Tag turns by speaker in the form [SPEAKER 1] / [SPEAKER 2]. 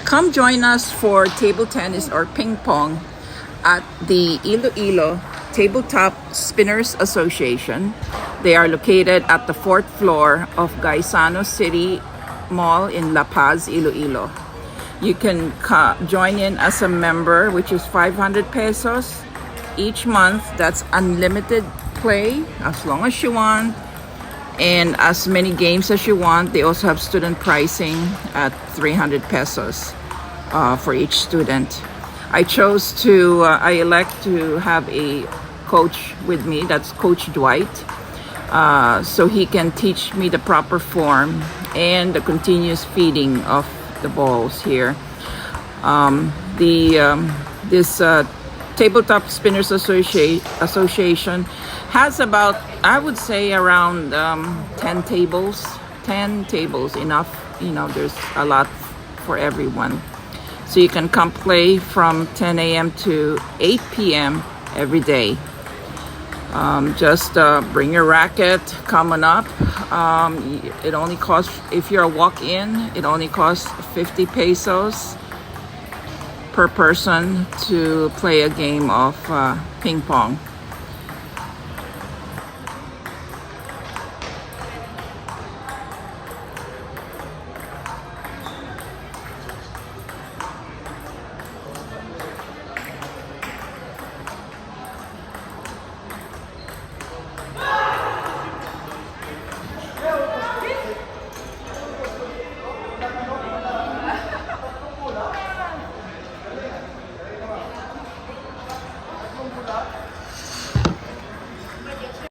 [SPEAKER 1] Come join us for table tennis or ping pong at the Iloilo Tabletop Spinners Association. They are located at the fourth floor of Gaisano City Mall in Lapaz, Iloilo. You can join in as a member, which is 500 pesos each month. That's unlimited play as long as you want and as many games as you want. They also have student pricing at 300 pesos for each student. I elect to have a coach with me. That's Coach Dwight. So he can teach me the proper form and the continuous feeding of the balls here. This Tabletop Spinners Association has about, I would say, around 10 tables. 10 tables, enough. There's a lot for everyone. So you can come play from 10 a.m. to 8 p.m. every day. Just bring your racket, come on up. It only costs, if you're a walk-in, it only costs 50 pesos per person to play a game of ping pong.